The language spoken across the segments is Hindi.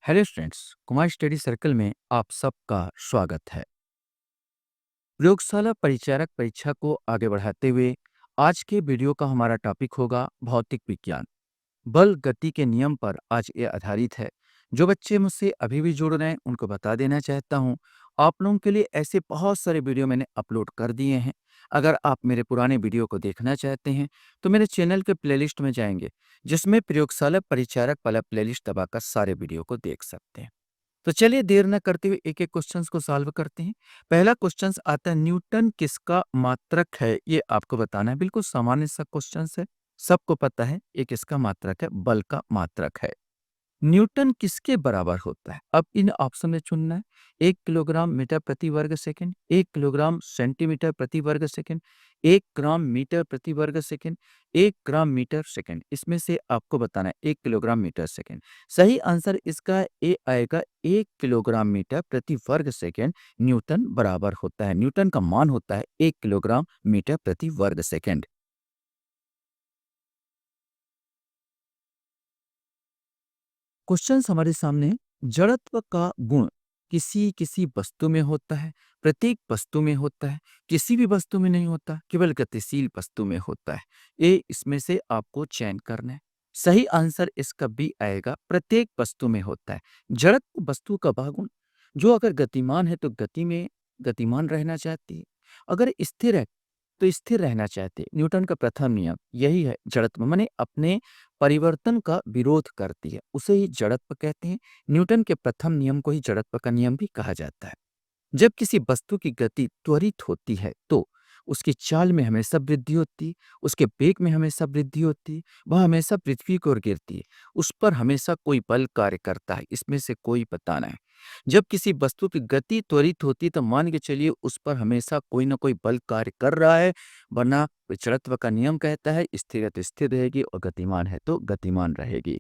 Hello students, Kumar study circle में आप सबका स्वागत है। प्रयोगशाला परिचारक परीक्षा को आगे बढ़ाते हुए आज के वीडियो का हमारा टॉपिक होगा भौतिक विज्ञान। बल गति के नियम पर आज ये आधारित है। जो बच्चे मुझसे अभी भी जुड़ रहे हैं उनको बता देना चाहता हूँ, आप लोगों के लिए ऐसे बहुत सारे वीडियो मैंने अपलोड कर दिए हैं। अगर आप मेरे पुराने वीडियो को देखना चाहते हैं तो मेरे चैनल के प्लेलिस्ट में जाएंगे, जिसमें प्रयोगशाला परिचारक वाला प्लेलिस्ट दबाकर सारे वीडियो को देख सकते हैं। तो चलिए देर न करते हुए एक-एक क्वेश्चंस को सॉल्व करते हैं। पहला क्वेश्चंस आता है, न्यूटन किसका मात्रक है? ये आपको बताना है। बिल्कुल सामान्य सा क्वेश्चंस है। सबको पता है ये किसका मात्रक है? बल का मात्रक है। न्यूटन किसके बराबर होता है? अब इन ऑप्शन में चुनना है। 1 किलोग्राम मीटर प्रति वर्ग सेकंड, 1 किलोग्राम सेंटीमीटर प्रति वर्ग सेकंड, 1 ग्राम मीटर प्रति वर्ग सेकंड, 1 ग्राम मीटर सेकंड। इसमें से आपको बताना है 1 किलोग्राम मीटर सेकंड। सही आंसर इसका ए आएगा। 1 किलोग्राम मीटर प्रति वर्ग सेकंड न्यूटन बराबर होता है। न्यूटन का मान होता है 1 किलोग्राम मीटर प्रति वर्ग सेकंड। क्वेश्चन हमारे सामने, जड़त्व का गुण किसी किसी वस्तु में होता है, प्रत्येक वस्तु में होता है, किसी भी वस्तु में नहीं होता, केवल गतिशील वस्तु में होता है। ये इसमें से आपको चयन करना है। सही आंसर इसका बी आएगा, प्रत्येक वस्तु में होता है। जड़त्व वस्तु का वह गुण जो अगर गतिमान है तो गति में गतिमान रहना चाहती है, अगर स्थिर है तो स्थिर रहना चाहते हैं। न्यूटन का प्रथम नियम यही है। जड़त्व माने अपने परिवर्तन का विरोध करती है, उसे ही जड़त्व कहते हैं। न्यूटन के प्रथम नियम को ही जड़त्व का नियम भी कहा जाता है। जब किसी वस्तु की गति त्वरित होती है तो उसकी चाल में हमेशा वृद्धि होती है, उसके वेग में हमेशा वृद्धि होती है, वह हमेशा पृथ्वी की ओर गिरती है, उस पर हमेशा कोई बल कार्य करता है, इसमें से कोई बताना है। जब किसी वस्तु की गति त्वरित होती है तो मान के चलिए उस पर हमेशा कोई ना कोई बल कार्य कर रहा है, वरना जड़त्व का नियम कहता है स्थिर है तो स्थिर रहेगी और गतिमान है तो गतिमान रहेगी।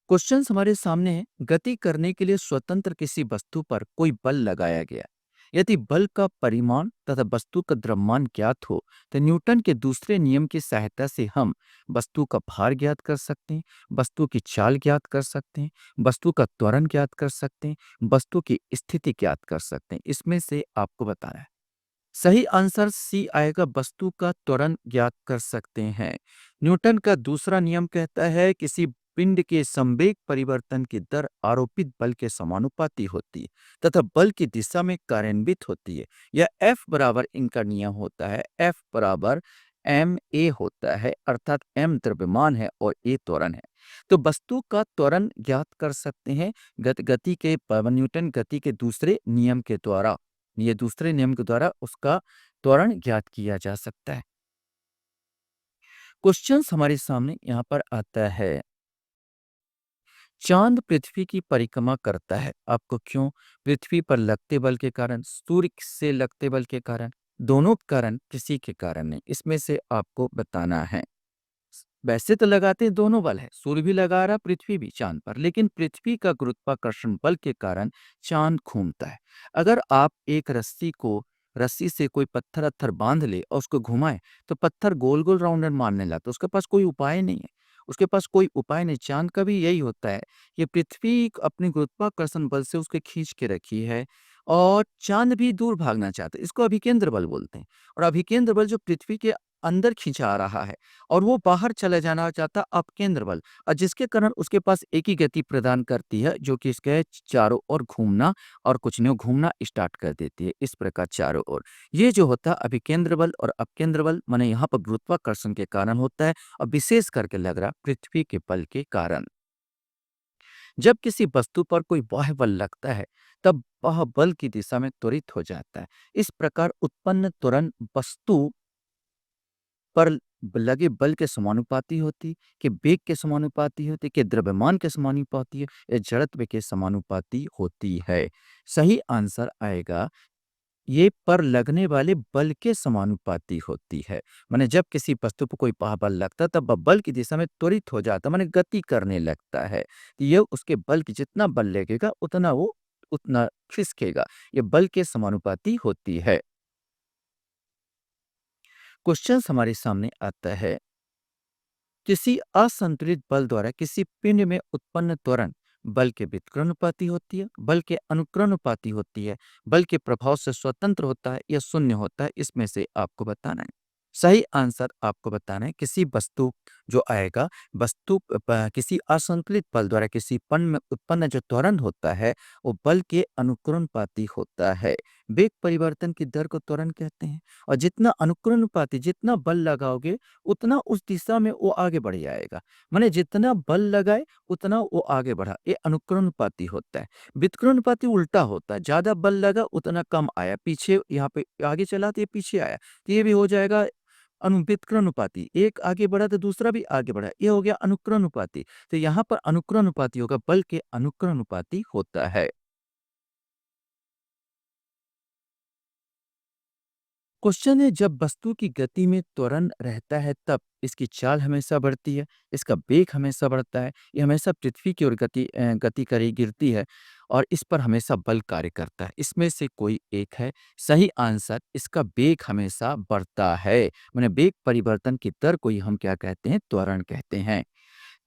क्वेश्चन हमारे सामने है, गति करने के लिए स्वतंत्र किसी वस्तु पर कोई बल लगाया गया। यदि बल का परिमाण तथा वस्तु का द्रव्यमान ज्ञात हो तो न्यूटन के दूसरे नियम की सहायता से हम वस्तु का भार ज्ञात कर सकते हैं, वस्तु की चाल ज्ञात कर सकते हैं, वस्तु का त्वरण ज्ञात कर सकते हैं, वस्तु की स्थिति ज्ञात कर सकते हैं। इसमें से आपको बताना है। सही आंसर सी आएगा, वस्तु का त्वरण ज्ञात कर सकते हैं। न्यूटन का दूसरा नियम कहता है किसी पिंड के संवेग परिवर्तन की दर आरोपित बल के समानुपाती होती है तथा बल की दिशा में कार्यान्वित होती है। यह एफ बराबर इनका नियम होता है। एफ बराबर एम ए होता है, अर्थात एम द्रव्यमान है और ए त्वरण है। तो वस्तु का त्वरण ज्ञात कर सकते हैं गति के न्यूटन गति के दूसरे नियम के द्वारा। ये दूसरे नियम के द्वारा उसका त्वरण ज्ञात किया जा सकता है। क्वेश्चंस हमारे सामने यहाँ पर आता है, चांद पृथ्वी की परिक्रमा करता है। आपको क्यों? पृथ्वी पर लगते बल के कारण, सूर्य से लगते बल के कारण, दोनों कारण, किसी के कारण नहीं। इसमें से आपको बताना है। वैसे तो लगाते हैं दोनों बल है, सूर्य भी लगा रहा, पृथ्वी भी चांद पर, लेकिन पृथ्वी का गुरुत्वाकर्षण बल के कारण चांद घूमता है। अगर आप एक रस्सी से कोई पत्थर अत्थर बांध ले और उसको घुमाए तो पत्थर गोल गोल राउंड मारने लगता है। उसके पास कोई उपाय नहीं है। उसके पास कोई उपाय नहीं। चांद का भी यही होता है कि पृथ्वी अपने गुरुत्वाकर्षण बल से उसके खींच के रखी है और चांद भी दूर भागना चाहता है। इसको अभिकेंद्र बल बोलते हैं। और अभिकेंद्र बल जो पृथ्वी के अंदर खींचा आ रहा है और वो बाहर चले जाना चाहता अपकेंद्र बल, और जिसके कारण उसके पास एक ही गति प्रदान करती है जो कि इसके चारों ओर घूमना और कुछ नहीं घूमना स्टार्ट कर देती है। इस प्रकार चारों ओर ये जो होता है अभिकेंद्र बल और अपकेंद्र बल माने यहाँ पर गुरुत्वाकर्षण के कारण होता है, और विशेष करके लग रहा पृथ्वी के बल के कारण। जब किसी वस्तु पर कोई बाह्य बल लगता है तब वह बल की दिशा में त्वरित हो जाता है। इस प्रकार उत्पन्न त्वरण वस्तु पर लगे बल के समानुपाती होती, कि वेग के समानुपाती होती, कि द्रव्यमान के समानुपाती है, या जड़त्व के समानुपाती होती है। सही आंसर आएगा ये पर लगने वाले बल के समानुपाती होती है। माने जब किसी वस्तु पर कोई बल लगता है तब वह बल की दिशा में त्वरित हो जाता है, माने गति करने लगता है। तो ये उसके बल की जितना बल लगेगा उतना वो उतना खिसकेगा। ये बल के समानुपाती होती है। क्वेश्चन हमारे सामने आता है, किसी असंतुलित बल द्वारा किसी पिंड में उत्पन्न त्वरण बल के व्युत्क्रमानुपाती होती है, बल के अनुक्रमानुपाती होती है, बल के प्रभाव से स्वतंत्र होता है या शून्य होता है, इसमें से आपको बताना है। सही आंसर आपको बताना है किसी वस्तु जो आएगा, वस्तु किसी असंतुलित बल द्वारा किसी पन में उत्पन्न जो त्वरण होता है वो बल के अनुक्रमानुपाती होता है। वेग परिवर्तन की दर को त्वरण कहते हैं। और जितना अनुक्रमानुपाती, जितना बल लगाओगे उतना उस दिशा में वो आगे बढ़ जाएगा। माने जितना बल लगाए उतना वो आगे बढ़ा, ये अनुक्रमानुपाती होता है। व्युत्क्रमानुपाती उल्टा होता है, ज्यादा बल लगा उतना कम आया, पीछे यहाँ पे आगे चला तो ये पीछे आया, तो ये भी हो जाएगा व्युत्क्रमानुपाती। एक आगे बढ़ा तो दूसरा भी आगे बढ़ा, ये हो गया अनुक्रमानुपाती। तो यहाँ पर अनुक्रमानुपाती होगा, बल के अनुक्रमानुपाती होता है। क्वेश्चन है, जब वस्तु की गति में त्वरण रहता है तब इसकी चाल हमेशा बढ़ती है, इसका वेग हमेशा बढ़ता है, ये हमेशा पृथ्वी की ओर गति करी गिरती है और इस पर हमेशा बल कार्य करता है। इसमें से कोई एक है सही आंसर, इसका वेग हमेशा बढ़ता है। माने वेग परिवर्तन की दर को ही हम क्या कहते हैं, त्वरण कहते हैं।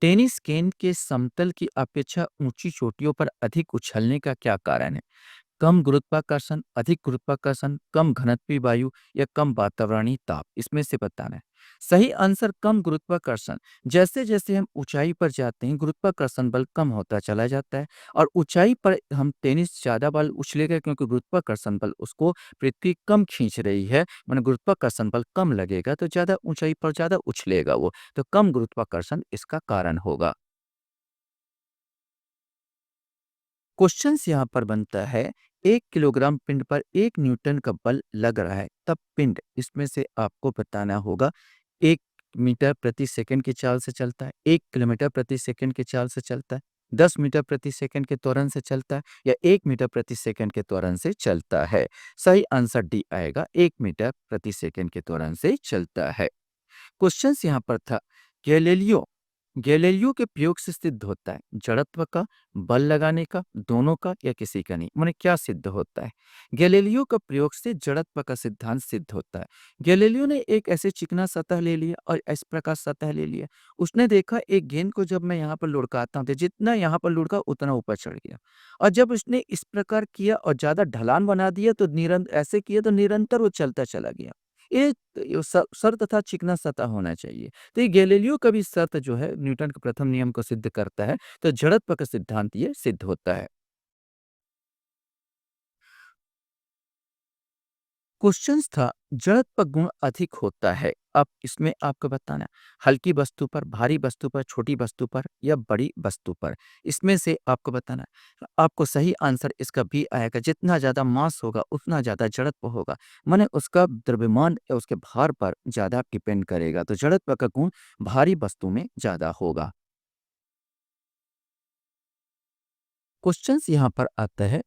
टेनिस गेंद के समतल की अपेक्षा ऊंची चोटियों पर अधिक उछलने का क्या कारण है? कम गुरुत्वाकर्षण, अधिक गुरुत्वाकर्षण, कम घनत्वीय वायु या कम वातावरणीय ताप, इसमें से बताना है। सही आंसर कम गुरुत्वाकर्षण। जैसे जैसे हम ऊंचाई पर जाते हैं गुरुत्वाकर्षण बल कम होता चला जाता है और ऊंचाई पर हम टेनिस ज्यादा बल उछलेगा क्योंकि गुरुत्वाकर्षण बल उसको पृथ्वी कम खींच रही है, मैंने गुरुत्वाकर्षण बल कम लगेगा तो ज्यादा ऊंचाई पर ज्यादा उछलेगा वो, तो कम गुरुत्वाकर्षण इसका कारण होगा। क्वेश्चन यहाँ पर बनता है, 1 किलोग्राम पिंड पर 1 न्यूटन का बल लग रहा है तब पिंड, इसमें से आपको बताना होगा 1 मीटर प्रति सेकंड की चाल से चलता है, 1 किलोमीटर प्रति सेकंड की चाल से चलता है, 10 मीटर प्रति सेकंड के त्वरण से चलता है या 1 मीटर प्रति सेकंड के त्वरण से चलता है। सही आंसर डी आएगा, 1 मीटर प्रति सेकंड के त्वरण से चलता है। क्वेश्चन यहाँ पर था, गैलीलियो गैलीलियो के प्रयोग से सिद्ध होता है जड़त्व का, बल लगाने का, दोनों का या किसी का नहीं। माने क्या सिद्ध होता है? गैलीलियो का प्रयोग से जड़त्व का सिद्धांत सिद्ध होता है। गैलीलियो ने एक ऐसे चिकना सतह ले लिया और इस प्रकार सतह ले लिया। उसने देखा एक गेंद को जब मैं यहाँ पर लुढ़काता हूँ तो जितना यहाँ पर लुढ़का उतना ऊपर चढ़ गया, और जब उसने इस प्रकार किया और ज्यादा ढलान बना दिया तो निरंतर ऐसे किया तो निरंतर वो चलता चला गया। ये शर्त था चिकना सतह होना चाहिए। तो ये गैलीलियो का भी शर्त जो है न्यूटन के प्रथम नियम को सिद्ध करता है, तो जड़त्व का सिद्धांत ये सिद्ध होता है। क्वेश्चंस था, जड़त्व गुण अधिक होता है, अब इसमें आपको बताना है हल्की वस्तु पर, भारी वस्तु पर, छोटी वस्तु पर या बड़ी वस्तु पर, इसमें से आपको बताना है। आपको सही आंसर इसका भी आएगा, जितना ज्यादा मास होगा उतना ज्यादा जड़त्व होगा, माने उसका द्रव्यमान या उसके भार पर ज्यादा डिपेंड करेगा, तो जड़त्व का गुण भारी वस्तु में ज्यादा होगा। क्वेश्चंस यहाँ पर आता है,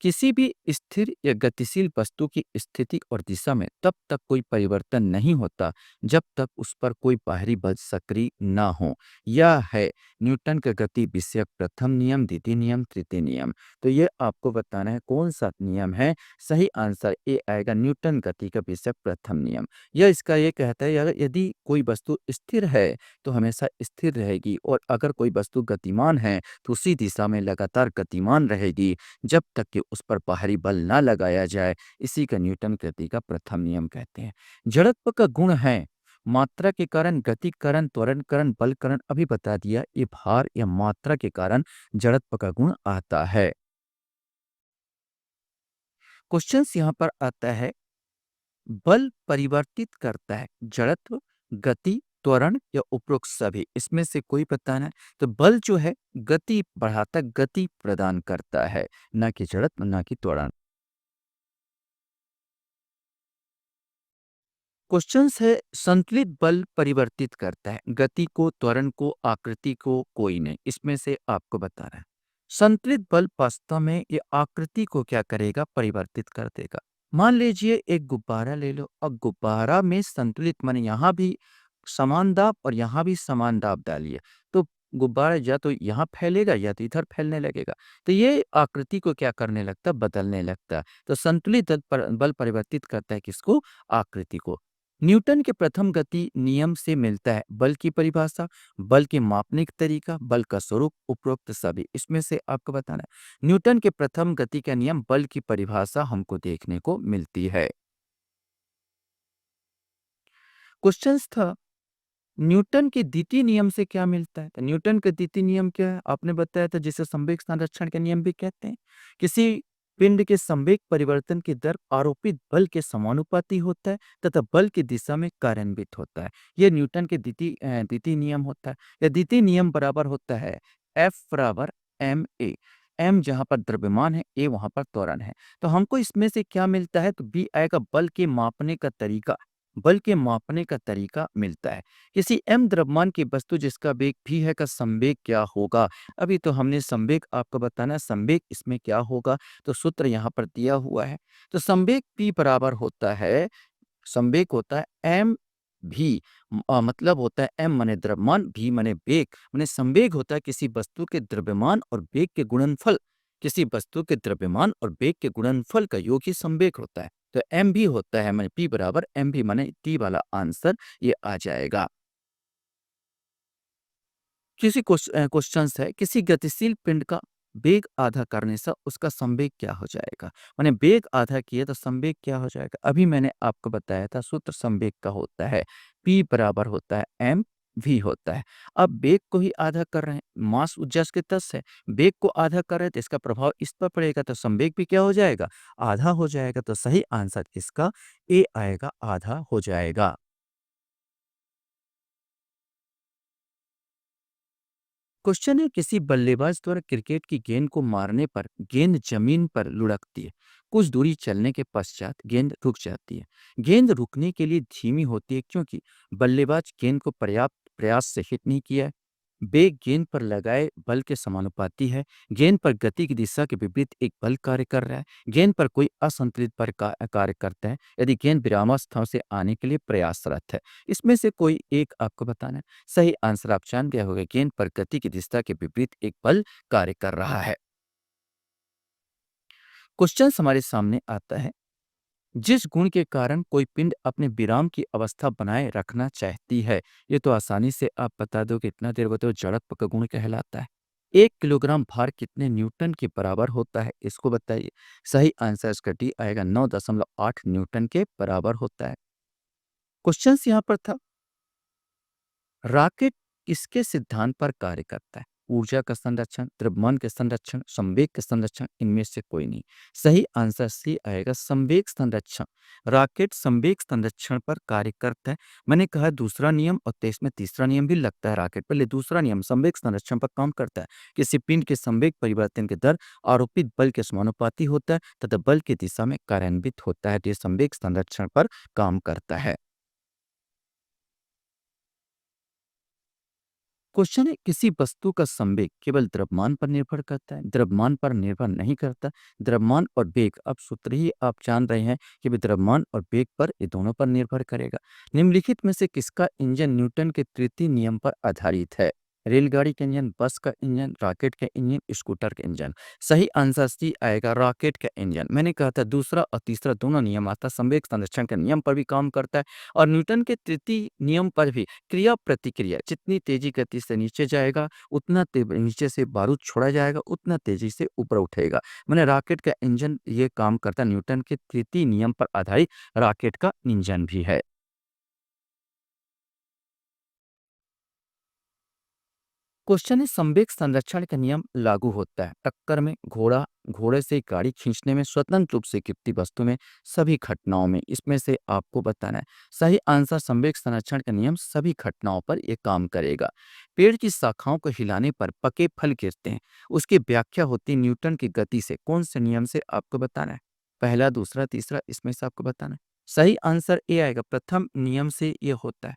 किसी भी स्थिर या गतिशील वस्तु की स्थिति और दिशा में तब तक कोई परिवर्तन नहीं होता जब तक उस पर कोई बाहरी बल सक्रिय ना हो। यह है न्यूटन का गति विषयक प्रथम नियम, द्वितीय नियम, तृतीय नियम। तो ये आपको बताना है कौन सा नियम है। सही आंसर ए आएगा, न्यूटन गति का विषयक प्रथम नियम। यह इसका ये कहता है अगर यदि कोई वस्तु स्थिर है तो हमेशा स्थिर रहेगी, और अगर कोई वस्तु गतिमान है तो उसी दिशा में लगातार गतिमान रहेगी जब तक कि उस पर बाहरी बल ना लगाया जाए। इसी का न्यूटन गति का प्रथम नियम कहते हैं। जड़त्व का गुण है मात्रा के कारण, गतिकरण, त्वरणकरण, बलकरण, अभी बता दिया। ये भार या मात्रा के कारण जड़त्व का गुण आता है। क्वेश्चंस यहाँ पर आता है, बल परिवर्तित करता है जड़त्व, गति, त्वरण या उपरोक्त सभी, इसमें से कोई बताना है। तो बल जो है गति बढ़ाता, गति प्रदान करता है, ना कि जड़त्व ना कि त्वरण। क्वेश्चंस है, संतुलित बल परिवर्तित करता है गति को, त्वरण को, आकृति को, कोई नहीं, इसमें से आपको बताना है। संतुलित बल वास्तव में ये आकृति को क्या करेगा, परिवर्तित कर देगा। मान लीजिए एक गुब्बारा ले लो और गुब्बारा में संतुलित माने यहाँ भी समान दाब और यहाँ भी समान दाब डालिए, तो गुब्बारा या तो यहाँ फैलेगा या तो इधर फैलने लगेगा। तो ये आकृति को क्या करने लगता, बदलने लगता। तो संतुलित बल परिवर्तित करता है किसको, आकृति को। न्यूटन के प्रथम गति नियम से मिलता है बल की परिभाषा, बल के मापने का तरीका, बल का स्वरूप, उपरोक्त सभी। इसमें से आपको बताना है न्यूटन के प्रथम गति का नियम, बल की परिभाषा हमको देखने को मिलती है। क्वेश्चन था न्यूटन के द्वितीय नियम से क्या मिलता है? तो न्यूटन का द्वितीय नियम क्या है? आपने बताया था, जिसे संवेग संरक्षण के नियम भी कहते हैं। किसी पिंड के संवेग परिवर्तन की दर आरोपित बल के समानुपाती होता है तथा बल की दिशा में कार्यान्वित होता है। यह न्यूटन के द्वितीय नियम होता है। यह द्वितीय नियम बराबर होता है F बराबर एम ए। एम जहां पर द्रव्यमान है, ए वहां पर त्वरण है। तो हमको इसमें से क्या मिलता है? तो बी आएगा बल के मापने का तरीका। बल के मापने का तरीका मिलता है। किसी m द्रव्यमान की वस्तु जिसका वेग v है का संवेग क्या होगा? अभी तो हमने संवेग आपको बताना है, संवेग इसमें क्या होगा? तो सूत्र यहाँ पर दिया हुआ है। तो संवेग p बराबर होता है, संवेग होता है एम भी, मतलब होता है एम माने द्रव्यमान, भी माने वेग। माने संवेग होता है किसी वस्तु के द्रव्यमान और वेग के गुणनफल। किसी वस्तु के द्रव्यमान और वेग के गुणनफल का योग ही संवेग होता है। तो एम भी होता है माने पी बराबर एम भी, माने टी वाला आंसर ये आ जाएगा। किसी क्वेश्चंस है, किसी गतिशील पिंड का वेग आधा करने से उसका संवेग क्या हो जाएगा? माने वेग आधा किए तो संवेग क्या हो जाएगा? अभी मैंने आपको बताया था सूत्र संवेग का होता है p बराबर होता है m v होता है। अब वेग को ही आधा कर रहे हैं, मास ऊर्जा के तस है, वेग को आधा कर रहे हैं तो इसका प्रभाव इस पर पड़ेगा, तो संवेग भी क्या हो जाएगा? आधा हो जाएगा। तो सही आंसर इसका ए आएगा, आधा हो जाएगा। क्वेश्चन है, किसी बल्लेबाज द्वारा क्रिकेट की गेंद को मारने पर गेंद जमीन पर लुढ़कती है। कुछ दूरी चलने के पश्चात गेंद रुक जाती है। गेंद रुकने के लिए धीमी होती है क्योंकि बल्लेबाज गेंद को पर्याप्त प्रयास से हिट नहीं किया है। वेग गेंद पर लगाए बल के समानुपाती है। गेंद पर गति की दिशा के विपरीत एक बल कार्य कर रहा है। गेंद पर कोई असंतुलित बल कार्य करता है यदि गेंद विरामावस्था से आने के लिए प्रयासरत है। इसमें से कोई एक आपको बताना है। सही आंसर आप जान गए होंगे, गेंद पर गति की दिशा के विपरीत एक बल कार्य कर रहा है। क्वेश्चन हमारे सामने आता है, जिस गुण के कारण कोई पिंड अपने विराम की अवस्था बनाए रखना चाहती है। ये तो आसानी से आप बता दो, कितना देर बताओ, जड़त्व का गुण कहलाता है। 1 किलोग्राम भार कितने न्यूटन के बराबर होता है? इसको बताइए। सही आंसर इसका डी आएगा, 9.8 न्यूटन के बराबर होता है। क्वेश्चन यहाँ पर था, रॉकेट किसके सिद्धांत पर कार्य करता है? ऊर्जा का संरक्षण, द्रव्यमान के संरक्षण, संवेग के संरक्षण, इनमें से कोई नहीं। सही आंसर सी आएगा, संवेग संरक्षण। रॉकेट संवेग संरक्षण पर कार्य करता है। मैंने कहा दूसरा नियम, और तो इसमें तीसरा नियम भी लगता है रॉकेट पर। दूसरा नियम संवेग संरक्षण पर काम करता है। किसी पिंड के संवेग परिवर्तन के दर आरोपित बल के समानुपाती होता है तथा बल की दिशा में कार्यान्वित होता है। ये संवेग संरक्षण पर काम करता है। क्वेश्चन है, किसी वस्तु का संवेग केवल द्रव्यमान पर निर्भर करता है? द्रव्यमान पर निर्भर नहीं करता। द्रव्यमान और वेग, अब सूत्र ही आप जान रहे हैं कि भी द्रव्यमान और वेग पर, ये दोनों पर निर्भर करेगा। निम्नलिखित में से किसका इंजन न्यूटन के तृतीय नियम पर आधारित है? रेलगाड़ी का इंजन, बस का इंजन, रॉकेट का इंजन, स्कूटर का इंजन। सही आंसर सी आएगा, रॉकेट का इंजन। मैंने कहा था दूसरा और तीसरा दोनों नियम आता है, संवेग संरक्षण के नियम पर भी काम करता है और न्यूटन के तृतीय नियम पर भी। क्रिया प्रतिक्रिया, जितनी तेजी गति से नीचे जाएगा उतना नीचे से बारूद छोड़ा जाएगा, उतना तेजी से ऊपर उठेगा। मैंने रॉकेट का इंजन ये काम करता है, न्यूटन के तृतीय नियम पर आधारित रॉकेट का इंजन भी है। क्वेश्चन है, संवेग संरक्षण का नियम लागू होता है टक्कर में, घोड़े से गाड़ी खींचने में, स्वतंत्र रूप से गिरती वस्तु में, सभी घटनाओं में। इसमें से आपको बताना है। सही आंसर, संवेग संरक्षण का नियम सभी घटनाओं पर यह काम करेगा। पेड़ की शाखाओं को हिलाने पर पके फल गिरते हैं। उसकी व्याख्या होती है न्यूटन की गति से। कौन से नियम से आपको बताना है? पहला, दूसरा, तीसरा, इसमें से आपको बताना है। सही आंसर ए आएगा, प्रथम नियम से ये होता है।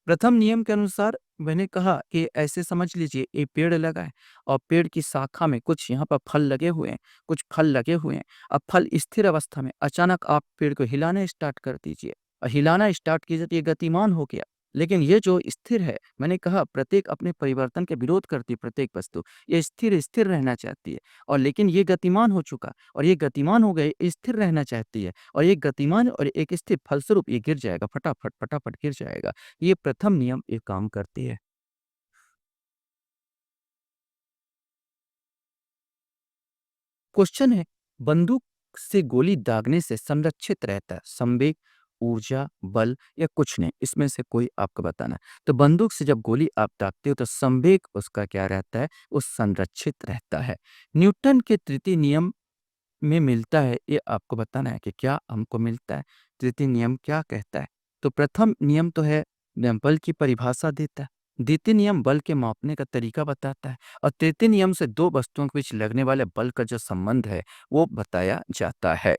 प्रथम नियम के अनुसार मैंने कहा कि ऐसे समझ लीजिए, एक पेड़ लगा है और पेड़ की शाखा में कुछ यहाँ पर फल लगे हुए हैं, कुछ फल लगे हुए हैं। अब फल स्थिर अवस्था में, अचानक आप पेड़ को हिलाना स्टार्ट कर दीजिए और हिलाना स्टार्ट कीजिए तो ये गतिमान हो गया। लेकिन ये जो स्थिर है, मैंने कहा प्रत्येक अपने परिवर्तन के विरोध करती है प्रत्येक वस्तु। ये स्थिर रहना चाहती है और लेकिन ये गतिमान हो चुका और ये गतिमान हो गए, स्थिर रहना चाहती है और ये गतिमान और एक स्थिर फलस्वरूप ये गिर जाएगा, फटाफट गिर जाएगा। ये प्रथम नियम ये काम करती है। क्वेश्चन है, बंदूक से गोली दागने से संरक्षित रहता है संवेग, ऊर्जा, बल या कुछ नहीं, इसमें से कोई आपको बताना है। तो बंदूक से जब गोली आप दागते हो तो संवेग उसका क्या रहता है, वो संरक्षित रहता है। न्यूटन के तृतीय नियम में मिलता है, ये आपको बताना है कि क्या हमको मिलता है। तृतीय नियम क्या कहता है? तो प्रथम नियम तो है बल की परिभाषा देता है। द्वितीय नियम बल के मापने का तरीका बताता है और तृतीय नियम से दो वस्तुओं के बीच लगने वाले बल का जो संबंध है वो बताया जाता है।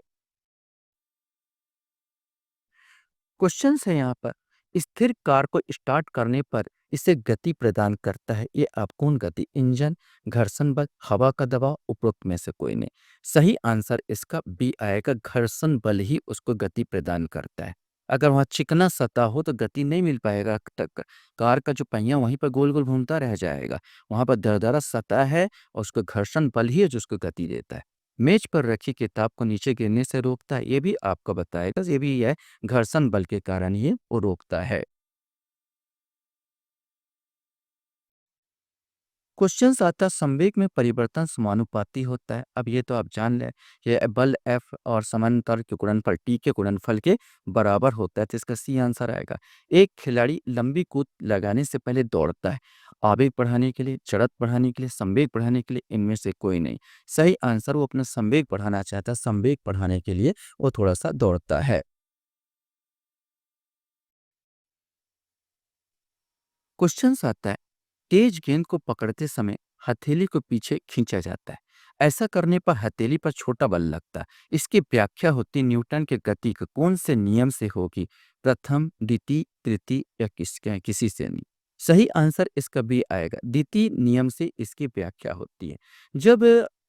क्वेश्चन है यहाँ पर, स्थिर कार को स्टार्ट करने पर इसे गति प्रदान करता है, ये आप कौन गति, इंजन, घर्षण बल, हवा का दबाव, उपरोक्त में से कोई नहीं। सही आंसर इसका बी आएगा, घर्षण बल ही उसको गति प्रदान करता है। अगर वहाँ चिकना सतह हो तो गति नहीं मिल पाएगा तक, कार का जो पहिया वहीं पर गोल गोल घूमता रह जाएगा। वहां पर दरदरा सतह है और उसको घर्षण बल ही है जो उसको गति देता है। मेज पर रखी किताब को नीचे गिरने से रोकता है, ये भी आपको बताएगा, ये भी है घर्षण बल के कारण ही वो रोकता है। क्वेश्चंस आता है, संवेग में परिवर्तन समानुपाती होता है। अब ये तो आप जान लें, ये बल F और समांतर के गुणनफल T के गुणनफल के बराबर होता है, तो इसका सी आंसर आएगा। एक खिलाड़ी लंबी कूद लगाने से पहले दौड़ता है, आवेग बढ़ाने के लिए, जड़त्व बढ़ाने के लिए, संवेग बढ़ाने के लिए, इनमें से कोई नहीं। सही आंसर, वो अपना संवेग बढ़ाना चाहता है, संवेग बढ़ाने के लिए वो थोड़ा सा दौड़ता है। क्वेश्चंस आता है, तेज गेंद को पकड़ते समय हथेली को पीछे खींचा जाता है, ऐसा करने पर हथेली पर छोटा बल लगता है। इसकी व्याख्या होती न्यूटन के गति के कौन से नियम से होगी, प्रथम, द्वितीय, तृतीय या किसी से नहीं। सही आंसर इसका भी आएगा, द्वितीय नियम से इसकी व्याख्या होती है। जब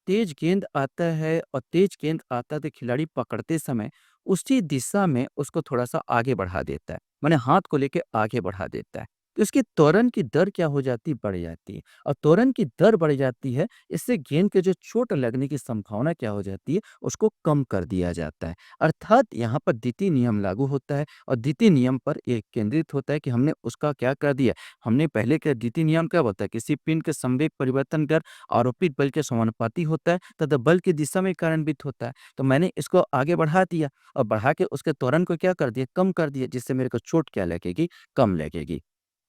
तेज गेंद आता है और तेज गेंद आता है तो खिलाड़ी पकड़ते समय उसी दिशा में उसको थोड़ा सा आगे बढ़ा देता है, माने हाथ को लेके आगे बढ़ा देता है। तो इसकी त्वरण की दर क्या हो जाती है, बढ़ जाती है और त्वरण की दर बढ़ जाती है, इससे गेंद के जो चोट लगने की संभावना क्या हो जाती है, उसको कम कर दिया जाता है। अर्थात यहाँ पर द्वितीय नियम लागू होता है और द्वितीय नियम पर ये केंद्रित होता है कि हमने उसका क्या कर दिया। हमने पहले क्या, द्वितीय नियम क्या होता है, किसी पिंड के संवेग परिवर्तन कर आरोपित बल के समानुपाती होता है तथा बल की दिशा में कार्यान्वित होता है। तो मैंने इसको आगे बढ़ा दिया और बढ़ा के उसके त्वरण को क्या कर दिया, कम कर दिया, जिससे मेरे को चोट क्या लगेगी, कम लगेगी।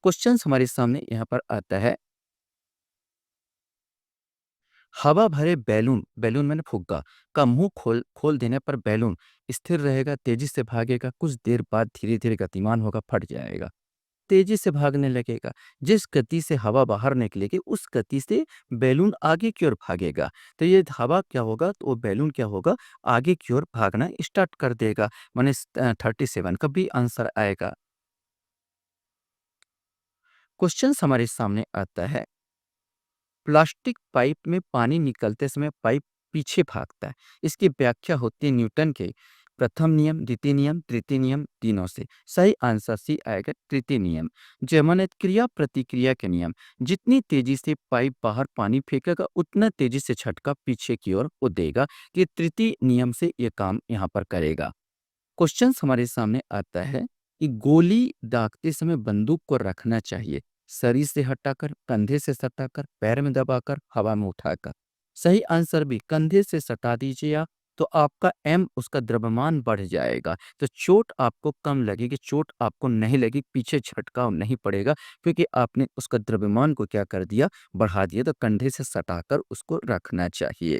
क्वेश्चंस हमारे सामने यहाँ पर आता है, हवा भरे बैलून, बैलून मैंने फुग्गा का मुंह खोल खोल देने पर बैलून स्थिर रहेगा, तेजी से भागेगा, कुछ देर बाद धीरे धीरे गतिमान होगा, फट जाएगा, तेजी से भागने लगेगा। जिस गति से हवा बाहर निकलेगी उस गति से बैलून आगे की ओर भागेगा। तो ये हवा क्या होगा, तो वो बैलून क्या होगा, आगे की ओर भागना स्टार्ट कर देगा। माने 37 का भी आंसर आएगा। क्वेश्चन हमारे सामने आता है, प्लास्टिक पाइप में पानी निकलते समय पाइप पीछे भागता है, इसकी व्याख्या होती है न्यूटन के प्रथम नियम, द्वितीय नियम, तृतीय नियम, तीनों से। सही आंसर सी आएगा, तृतीय नियम। जैमाने क्रिया प्रतिक्रिया के नियम, जितनी तेजी से पाइप बाहर पानी फेंकेगा उतना तेजी से झटका पीछे की ओर वो देगा। ये तृतीय नियम से ये काम यहाँ पर करेगा। क्वेश्चन हमारे सामने आता है कि गोली दागते समय बंदूक को रखना चाहिए शरीर से हटाकर, कंधे से सटाकर, पैर में दबाकर, हवा में उठाकर। सही आंसर भी, कंधे से सटा दीजिए आप, तो आपका एम उसका द्रव्यमान बढ़ जाएगा, तो चोट आपको कम लगेगी, चोट आपको नहीं लगेगी, पीछे झटकाव नहीं पड़ेगा, क्योंकि आपने उसका द्रव्यमान को क्या कर दिया, बढ़ा दिया। तो कंधे से सटाकर उसको रखना चाहिए।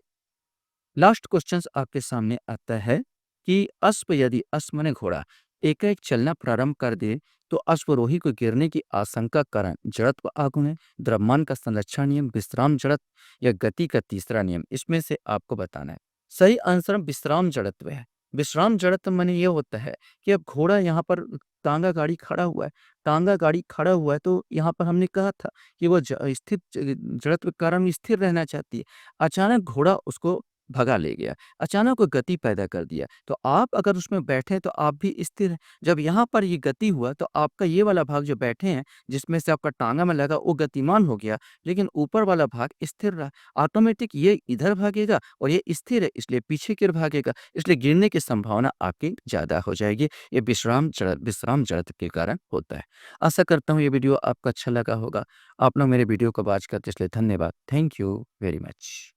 लास्ट क्वेश्चन आपके सामने आता है कि अश्व, यदि अश्व माने घोड़ा एकाएक चलना प्रारंभ कर दे तो अश्वरोही को गिरने की आशंका कारण जड़त्व आगुण है, द्रव्यमान का संरक्षण नियम, विश्राम जड़त्व या गति का तीसरा नियम, इसमें से आपको बताना है। सही आंसर विश्राम जड़त्व है। विश्राम जड़त्व माने ये होता है कि अब घोड़ा यहाँ पर टांगा गाड़ी खड़ा हुआ है, टांगा गाड़ी खड़ा हुआ है, तो यहाँ पर हमने कहा था कि वो स्थिर जड़त्व के कारण स्थिर रहना चाहती है। अचानक घोड़ा उसको भगा ले गया, अचानक वो गति पैदा कर दिया। तो आप अगर उसमें बैठे तो आप भी स्थिर हैं। जब यहाँ पर ये गति हुआ तो आपका ये वाला भाग जो बैठे हैं, जिसमें से आपका टाँगा में लगा वो गतिमान हो गया, लेकिन ऊपर वाला भाग स्थिर रहा। ऑटोमेटिक ये इधर भागेगा और ये स्थिर है इसलिए पीछे की ओर भागेगा, इसलिए गिरने की संभावना आपकी ज़्यादा हो जाएगी। ये विश्राम जड़त्व के कारण होता है। आशा करता हूँ ये वीडियो आपको अच्छा लगा होगा। आप लोग मेरे वीडियो को वॉच करते इसलिए धन्यवाद। Thank you very much.